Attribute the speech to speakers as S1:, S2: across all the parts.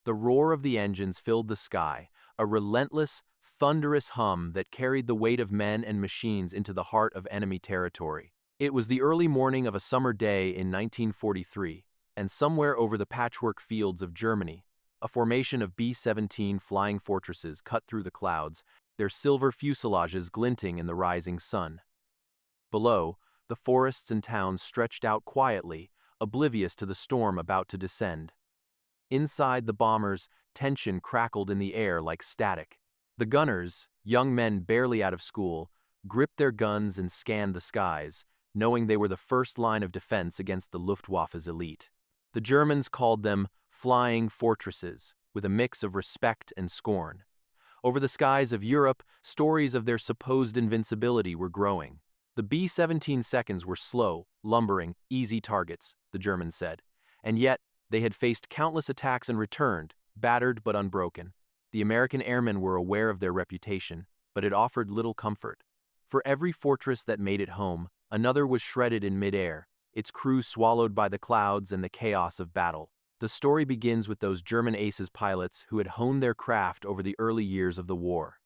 S1: The roar of the engines filled the sky, a relentless, thunderous hum that carried the weight of men and machines into the heart of enemy territory. It was the early morning of a summer day in 1943, and somewhere over the patchwork fields of Germany, a formation of B-17 flying fortresses cut through the clouds, their silver fuselages glinting in the rising sun. Below, the forests and towns stretched out quietly, oblivious to the storm about to descend. Inside the bombers, tension crackled in the air like static. The gunners, young men barely out of school, gripped their guns and scanned the skies, knowing they were the first line of defense against the Luftwaffe's elite. The Germans called them flying fortresses, with a mix of respect and scorn. Over the skies of Europe, stories of their supposed invincibility were growing. The B-17 seconds were slow, lumbering, easy targets, the Germans said, and yet they had faced countless attacks and returned, battered but unbroken. The American airmen were aware of their reputation, but it offered little comfort. For every fortress that made it home, another was shredded in midair, its crew swallowed by the clouds and the chaos of battle. The story begins with those German aces pilots who had honed their craft over the early years of the war.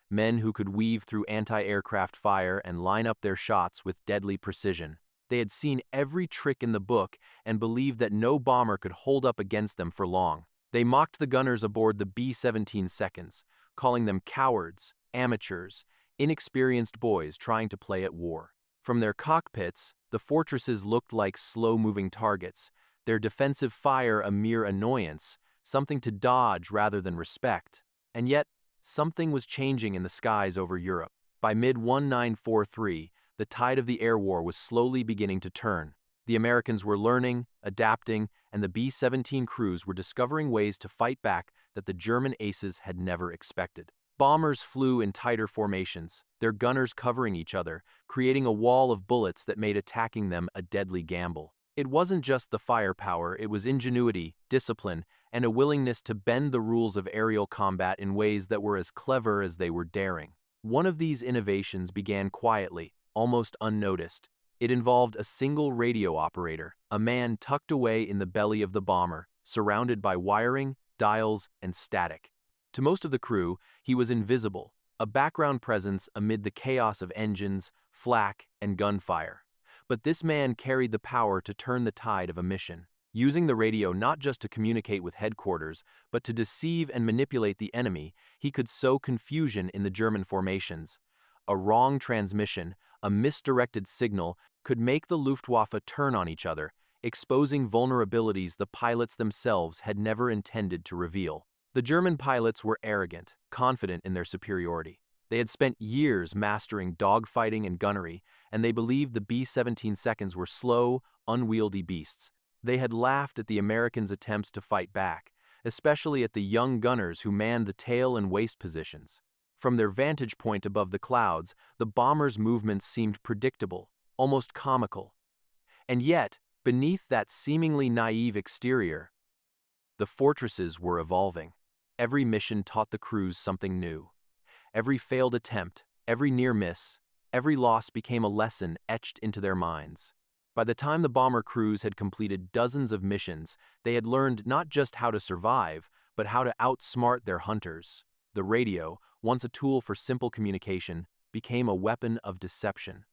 S1: Men who could weave through anti-aircraft fire and line up their shots with deadly precision. They had seen every trick in the book and believed that no bomber could hold up against them for long. They mocked the gunners aboard the B-17 seconds, calling them cowards, amateurs, inexperienced boys trying to play at war. From their cockpits, the fortresses looked like slow-moving targets, their defensive fire a mere annoyance, something to dodge rather than respect. And yet, something was changing in the skies over Europe. By mid-1943, the tide of the air war was slowly beginning to turn. The Americans were learning, adapting, and the B-17 crews were discovering ways to fight back that the German aces had never expected. Bombers flew in tighter formations, their gunners covering each other, creating a wall of bullets that made attacking them a deadly gamble. It wasn't just the firepower, it was ingenuity, discipline, and a willingness to bend the rules of aerial combat in ways that were as clever as they were daring. One of these innovations began quietly, almost unnoticed. It involved a single radio operator, a man tucked away in the belly of the bomber, surrounded by wiring, dials, and static. To most of the crew, he was invisible, a background presence amid the chaos of engines, flak, and gunfire. But this man carried the power to turn the tide of a mission, using the radio not just to communicate with headquarters, but to deceive and manipulate the enemy. He could sow confusion in the German formations. A wrong transmission, a misdirected signal, could make the Luftwaffe turn on each other, exposing vulnerabilities the pilots themselves had never intended to reveal. The German pilots were arrogant, confident in their superiority. They had spent years mastering dogfighting and gunnery, and they believed the B-17 seconds were slow, unwieldy beasts. They had laughed at the Americans' attempts to fight back, especially at the young gunners who manned the tail and waist positions. From their vantage point above the clouds, the bombers' movements seemed predictable, almost comical. And yet, beneath that seemingly naive exterior, the fortresses were evolving. Every mission taught the crews something new. Every failed attempt, every near miss, every loss became a lesson etched into their minds. By the time the bomber crews had completed dozens of missions, they had learned not just how to survive, but how to outsmart their hunters. The radio, once a tool for simple communication, became a weapon of deception.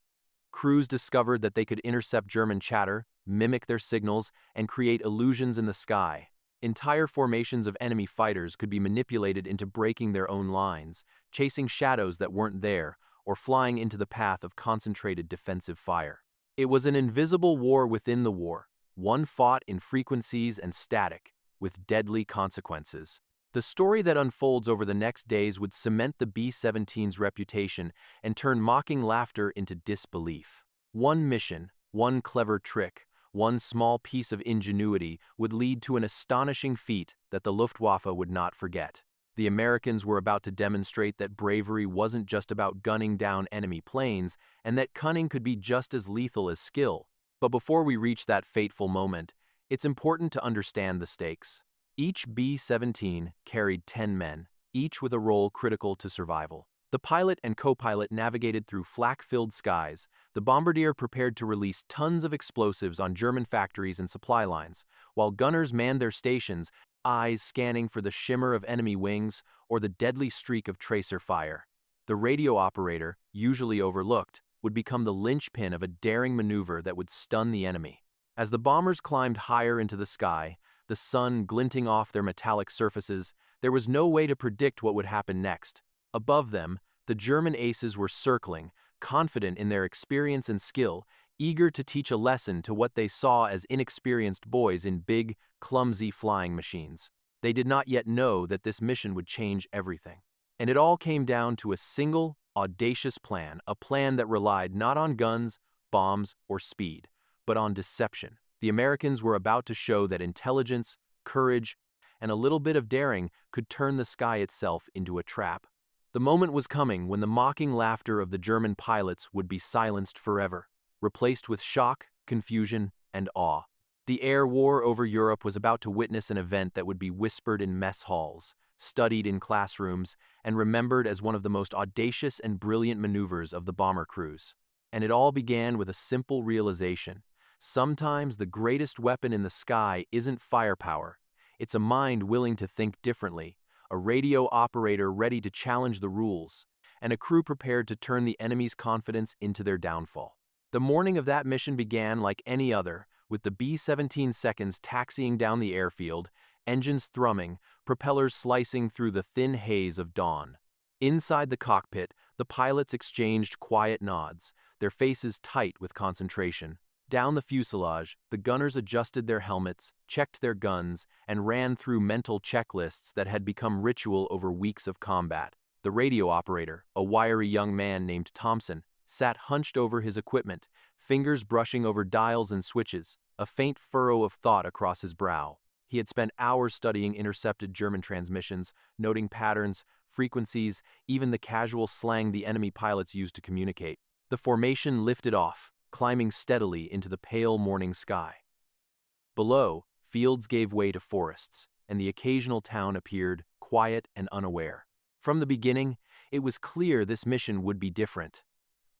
S1: Crews discovered that they could intercept German chatter, mimic their signals, and create illusions in the sky. Entire formations of enemy fighters could be manipulated into breaking their own lines, chasing shadows that weren't there, or flying into the path of concentrated defensive fire. It was an invisible war within the war, one fought in frequencies and static, with deadly consequences. The story that unfolds over the next days would cement the B-17's reputation and turn mocking laughter into disbelief. One mission, one clever trick, one small piece of ingenuity would lead to an astonishing feat that the Luftwaffe would not forget. The Americans were about to demonstrate that bravery wasn't just about gunning down enemy planes, and that cunning could be just as lethal as skill. But before we reach that fateful moment, it's important to understand the stakes. Each B-17 carried 10 men, each with a role critical to survival. The pilot and co-pilot navigated through flak-filled skies, the bombardier prepared to release tons of explosives on German factories and supply lines, while gunners manned their stations, eyes scanning for the shimmer of enemy wings or the deadly streak of tracer fire. The radio operator, usually overlooked, would become the linchpin of a daring maneuver that would stun the enemy. As the bombers climbed higher into the sky, the sun glinting off their metallic surfaces, there was no way to predict what would happen next. Above them, the German aces were circling, confident in their experience and skill, eager to teach a lesson to what they saw as inexperienced boys in big, clumsy flying machines. They did not yet know that this mission would change everything. And it all came down to a single, audacious plan, a plan that relied not on guns, bombs, or speed, but on deception. The Americans were about to show that intelligence, courage, and a little bit of daring could turn the sky itself into a trap. The moment was coming when the mocking laughter of the German pilots would be silenced forever, replaced with shock, confusion, and awe. The air war over Europe was about to witness an event that would be whispered in mess halls, studied in classrooms, and remembered as one of the most audacious and brilliant maneuvers of the bomber crews. And it all began with a simple realization. Sometimes the greatest weapon in the sky isn't firepower. It's a mind willing to think differently, a radio operator ready to challenge the rules, and a crew prepared to turn the enemy's confidence into their downfall. The morning of that mission began like any other, with the B-17 seconds taxiing down the airfield, engines thrumming, propellers slicing through the thin haze of dawn. Inside the cockpit, the pilots exchanged quiet nods, their faces tight with concentration. Down the fuselage, the gunners adjusted their helmets, checked their guns, and ran through mental checklists that had become ritual over weeks of combat. The radio operator, a wiry young man named Thompson, sat hunched over his equipment, fingers brushing over dials and switches, a faint furrow of thought across his brow. He had spent hours studying intercepted German transmissions, noting patterns, frequencies, even the casual slang the enemy pilots used to communicate. The formation lifted off, climbing steadily into the pale morning sky. Below, fields gave way to forests, and the occasional town appeared, quiet and unaware. From the beginning, it was clear this mission would be different.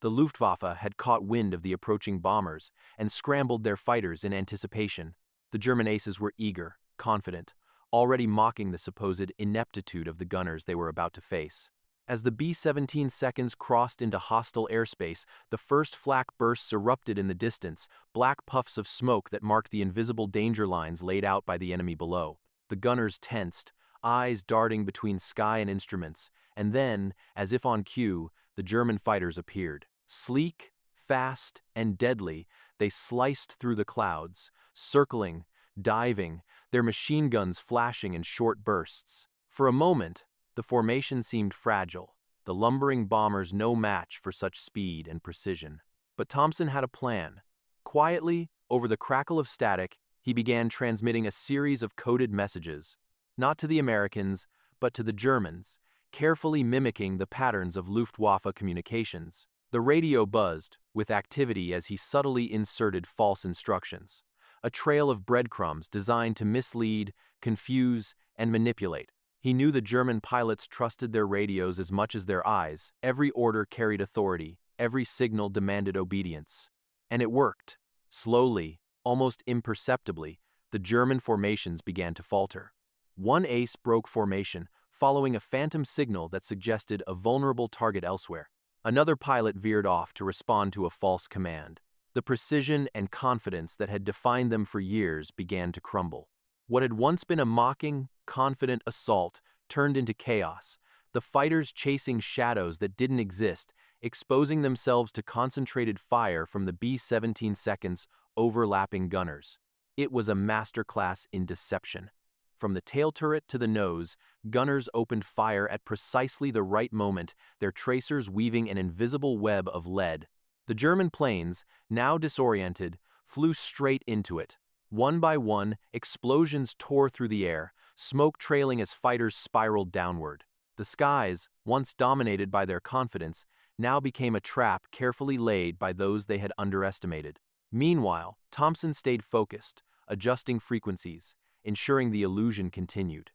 S1: The Luftwaffe had caught wind of the approaching bombers and scrambled their fighters in anticipation. The German aces were eager, confident, already mocking the supposed ineptitude of the gunners they were about to face. As the B-17 seconds crossed into hostile airspace, the first flak bursts erupted in the distance, black puffs of smoke that marked the invisible danger lines laid out by the enemy below. The gunners tensed, eyes darting between sky and instruments, and then, as if on cue, the German fighters appeared. Sleek, fast, and deadly, they sliced through the clouds, circling, diving, their machine guns flashing in short bursts. For a moment, the formation seemed fragile, the lumbering bombers no match for such speed and precision. But Thompson had a plan. Quietly, over the crackle of static, he began transmitting a series of coded messages, not to the Americans, but to the Germans, carefully mimicking the patterns of Luftwaffe communications. The radio buzzed with activity as he subtly inserted false instructions, a trail of breadcrumbs designed to mislead, confuse, and manipulate. He knew the German pilots trusted their radios as much as their eyes. Every order carried authority, every signal demanded obedience. And it worked. Slowly, almost imperceptibly, the German formations began to falter. One ace broke formation, following a phantom signal that suggested a vulnerable target elsewhere. Another pilot veered off to respond to a false command. The precision and confidence that had defined them for years began to crumble. What had once been a mocking, confident assault turned into chaos, the fighters chasing shadows that didn't exist, exposing themselves to concentrated fire from the B-17 seconds overlapping gunners. It was a masterclass in deception. From the tail turret to the nose, gunners opened fire at precisely the right moment, their tracers weaving an invisible web of lead. The German planes, now disoriented, flew straight into it. One by one, explosions tore through the air, smoke trailing as fighters spiraled downward. The skies, once dominated by their confidence, now became a trap carefully laid by those they had underestimated. Meanwhile, Thompson stayed focused, adjusting frequencies, ensuring the illusion continued.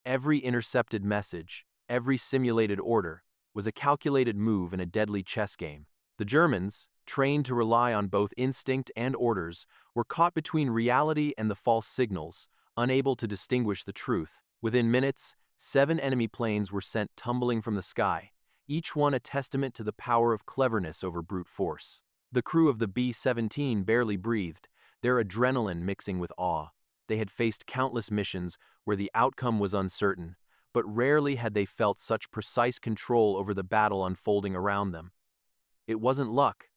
S1: Every intercepted message, every simulated order, was a calculated move in a deadly chess game. The Germans, trained to rely on both instinct and orders, were caught between reality and the false signals, unable to distinguish the truth. Within minutes, 7 enemy planes were sent tumbling from the sky, each one a testament to the power of cleverness over brute force. The crew of the B-17 barely breathed, their adrenaline mixing with awe. They had faced countless missions where the outcome was uncertain, but rarely had they felt such precise control over the battle unfolding around them. It wasn't luck.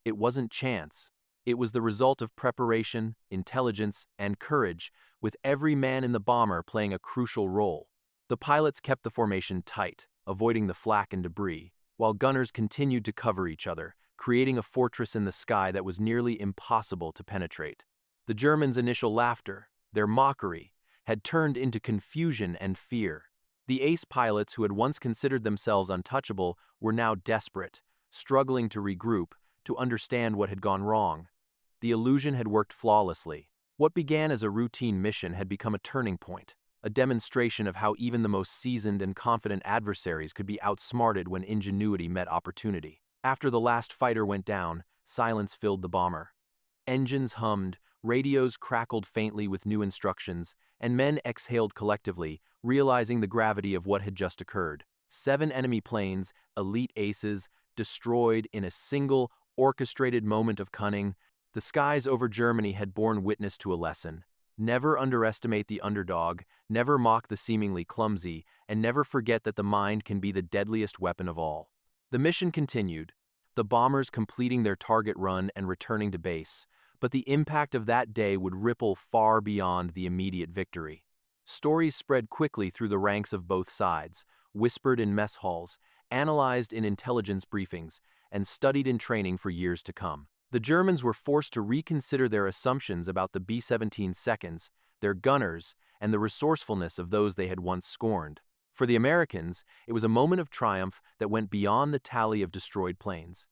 S1: It wasn't chance. It was the result of preparation, intelligence, and courage, with every man in the bomber playing a crucial role. The pilots kept the formation tight, avoiding the flak and debris, while gunners continued to cover each other, creating a fortress in the sky that was nearly impossible to penetrate. The Germans' initial laughter, their mockery, had turned into confusion and fear. The ace pilots who had once considered themselves untouchable were now desperate, struggling to regroup, to understand what had gone wrong. The illusion had worked flawlessly. What began as a routine mission had become a turning point, a demonstration of how even the most seasoned and confident adversaries could be outsmarted when ingenuity met opportunity. After the last fighter went down, silence filled the bomber. Engines hummed, radios crackled faintly with new instructions, and men exhaled collectively, realizing the gravity of what had just occurred. 7 enemy planes, elite aces, destroyed in a single, orchestrated moment of cunning. The skies over Germany had borne witness to a lesson. Never underestimate the underdog, never mock the seemingly clumsy, and never forget that the mind can be the deadliest weapon of all. The mission continued, the bombers completing their target run and returning to base, but the impact of that day would ripple far beyond the immediate victory. Stories spread quickly through the ranks of both sides, whispered in mess halls, analyzed in intelligence briefings, and studied in training for years to come. The Germans were forced to reconsider their assumptions about the B-17 seconds, their gunners, and the resourcefulness of those they had once scorned. For the Americans, it was a moment of triumph that went beyond the tally of destroyed planes.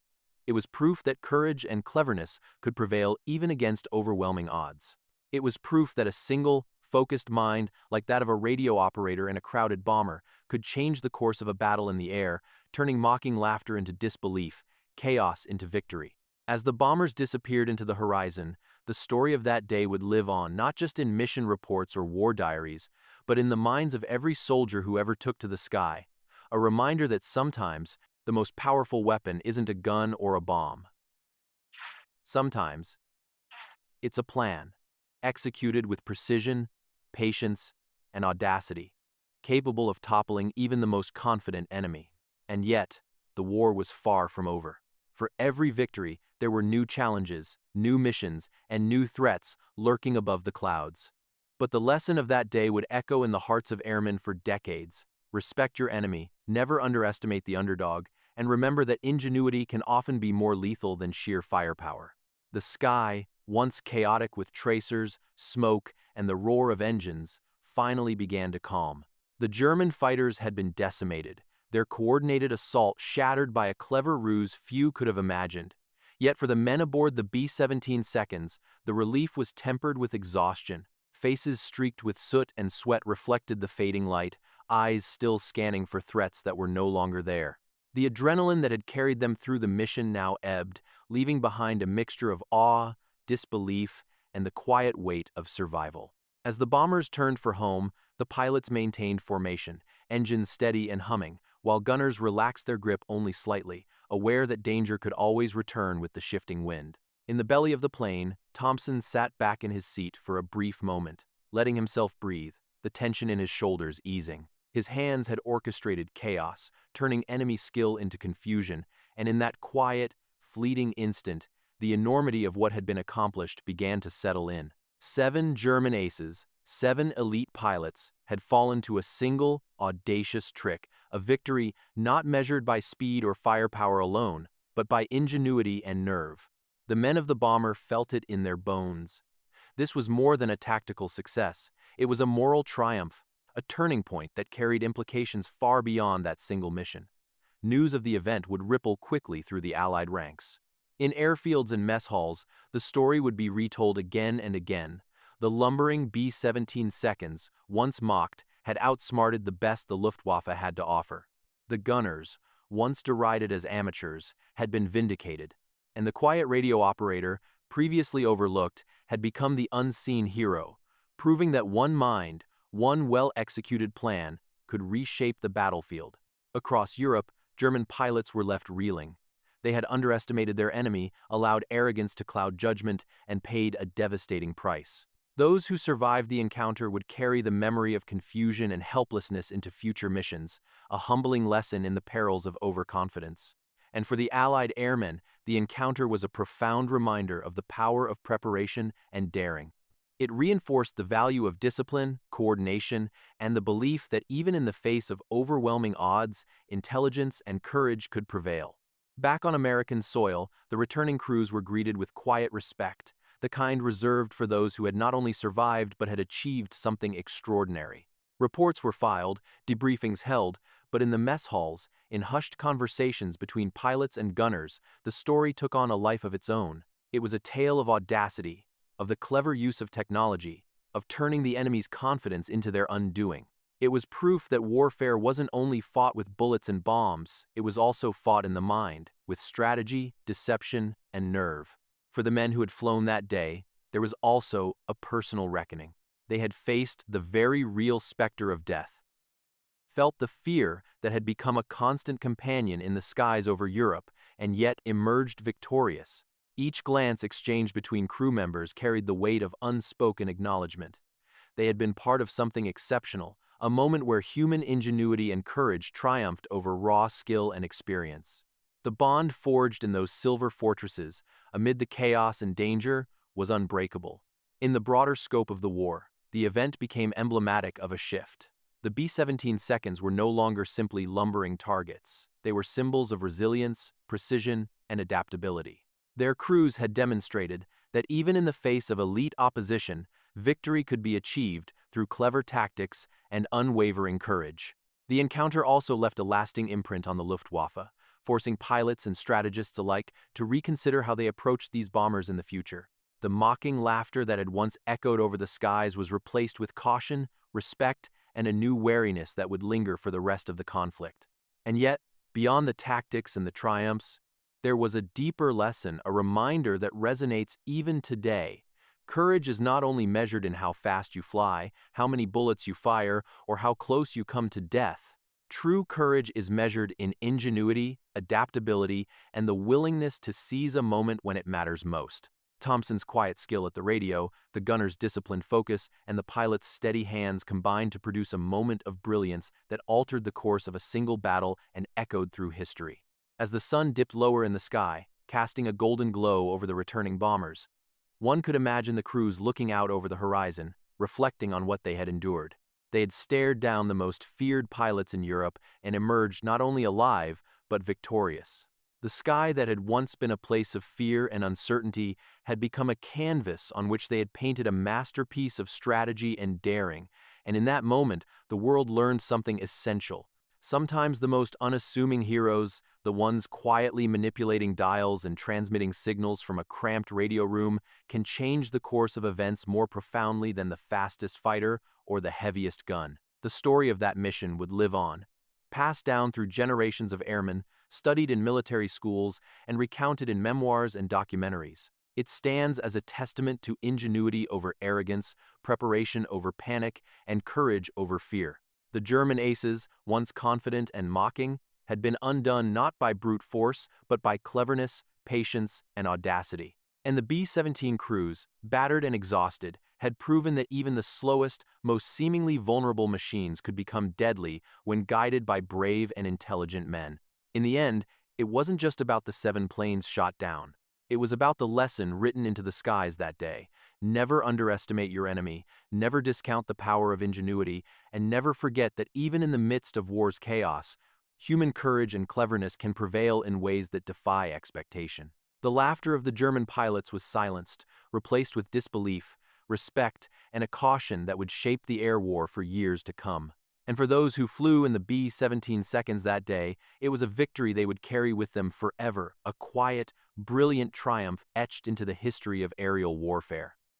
S1: It was proof that courage and cleverness could prevail even against overwhelming odds. It was proof that a single, focused mind, like that of a radio operator in a crowded bomber, could change the course of a battle in the air, turning mocking laughter into disbelief, chaos into victory. As the bombers disappeared into the horizon, the story of that day would live on, not just in mission reports or war diaries, but in the minds of every soldier who ever took to the sky, a reminder that sometimes the most powerful weapon isn't a gun or a bomb. Sometimes it's a plan, executed with precision, patience, and audacity, capable of toppling even the most confident enemy. And yet, the war was far from over. For every victory, there were new challenges, new missions, and new threats lurking above the clouds. But the lesson of that day would echo in the hearts of airmen for decades. Respect your enemy, never underestimate the underdog, and remember that ingenuity can often be more lethal than sheer firepower. The sky, once chaotic with tracers, smoke, and the roar of engines, finally began to calm. The German fighters had been decimated, their coordinated assault shattered by a clever ruse few could have imagined. Yet for the men aboard the B-17 seconds, the relief was tempered with exhaustion. Faces streaked with soot and sweat reflected the fading light, eyes still scanning for threats that were no longer there. The adrenaline that had carried them through the mission now ebbed, leaving behind a mixture of awe, disbelief, and the quiet weight of survival. As the bombers turned for home, the pilots maintained formation, engines steady and humming, while gunners relaxed their grip only slightly, aware that danger could always return with the shifting wind. In the belly of the plane, Thompson sat back in his seat for a brief moment, letting himself breathe, the tension in his shoulders easing. His hands had orchestrated chaos, turning enemy skill into confusion, and in that quiet, fleeting instant, the enormity of what had been accomplished began to settle in. 7 German aces, 7 elite pilots, had fallen to a single, audacious trick, a victory not measured by speed or firepower alone, but by ingenuity and nerve. The men of the bomber felt it in their bones. This was more than a tactical success. It was a moral triumph, a turning point that carried implications far beyond that single mission. News of the event would ripple quickly through the Allied ranks. In airfields and mess halls, the story would be retold again and again. The lumbering B-17 seconds, once mocked, had outsmarted the best the Luftwaffe had to offer. The gunners, once derided as amateurs, had been vindicated, and the quiet radio operator, previously overlooked, had become the unseen hero, proving that one mind, one well-executed plan, could reshape the battlefield. Across Europe, German pilots were left reeling. They had underestimated their enemy, allowed arrogance to cloud judgment, and paid a devastating price. Those who survived the encounter would carry the memory of confusion and helplessness into future missions, a humbling lesson in the perils of overconfidence. And for the Allied airmen, the encounter was a profound reminder of the power of preparation and daring. It reinforced the value of discipline, coordination, and the belief that even in the face of overwhelming odds, intelligence and courage could prevail. Back on American soil, the returning crews were greeted with quiet respect, the kind reserved for those who had not only survived but had achieved something extraordinary. Reports were filed, debriefings held, but in the mess halls, in hushed conversations between pilots and gunners, the story took on a life of its own. It was a tale of audacity, of the clever use of technology, of turning the enemy's confidence into their undoing. It was proof that warfare wasn't only fought with bullets and bombs, it was also fought in the mind, with strategy, deception, and nerve. For the men who had flown that day, there was also a personal reckoning. They had faced the very real specter of death, felt the fear that had become a constant companion in the skies over Europe, and yet emerged victorious. Each glance exchanged between crew members carried the weight of unspoken acknowledgement. They had been part of something exceptional, a moment where human ingenuity and courage triumphed over raw skill and experience. The bond forged in those silver fortresses, amid the chaos and danger, was unbreakable. In the broader scope of the war, the event became emblematic of a shift. The B-17 seconds were no longer simply lumbering targets. They were symbols of resilience, precision, and adaptability. Their crews had demonstrated that even in the face of elite opposition, victory could be achieved through clever tactics and unwavering courage. The encounter also left a lasting imprint on the Luftwaffe, forcing pilots and strategists alike to reconsider how they approached these bombers in the future. The mocking laughter that had once echoed over the skies was replaced with caution, respect, and a new wariness that would linger for the rest of the conflict. And yet, beyond the tactics and the triumphs, there was a deeper lesson, a reminder that resonates even today. Courage is not only measured in how fast you fly, how many bullets you fire, or how close you come to death. True courage is measured in ingenuity, adaptability, and the willingness to seize a moment when it matters most. Thompson's quiet skill at the radio, the gunner's disciplined focus, and the pilot's steady hands combined to produce a moment of brilliance that altered the course of a single battle and echoed through history. As the sun dipped lower in the sky, casting a golden glow over the returning bombers, one could imagine the crews looking out over the horizon, reflecting on what they had endured. They had stared down the most feared pilots in Europe and emerged not only alive, but victorious. The sky that had once been a place of fear and uncertainty had become a canvas on which they had painted a masterpiece of strategy and daring, and in that moment, the world learned something essential. Sometimes the most unassuming heroes, the ones quietly manipulating dials and transmitting signals from a cramped radio room, can change the course of events more profoundly than the fastest fighter or the heaviest gun. The story of that mission would live on, passed down through generations of airmen, studied in military schools, and recounted in memoirs and documentaries. It stands as a testament to ingenuity over arrogance, preparation over panic, and courage over fear. The German aces, once confident and mocking, had been undone not by brute force, but by cleverness, patience, and audacity. And the B-17 crews, battered and exhausted, had proven that even the slowest, most seemingly vulnerable machines could become deadly when guided by brave and intelligent men. In the end, it wasn't just about the 7 planes shot down. It was about the lesson written into the skies that day. Never underestimate your enemy, never discount the power of ingenuity, and never forget that even in the midst of war's chaos, human courage and cleverness can prevail in ways that defy expectation. The laughter of the German pilots was silenced, replaced with disbelief, respect, and a caution that would shape the air war for years to come. And for those who flew in the B-17 seconds that day, it was a victory they would carry with them forever, a quiet, brilliant triumph etched into the history of aerial warfare.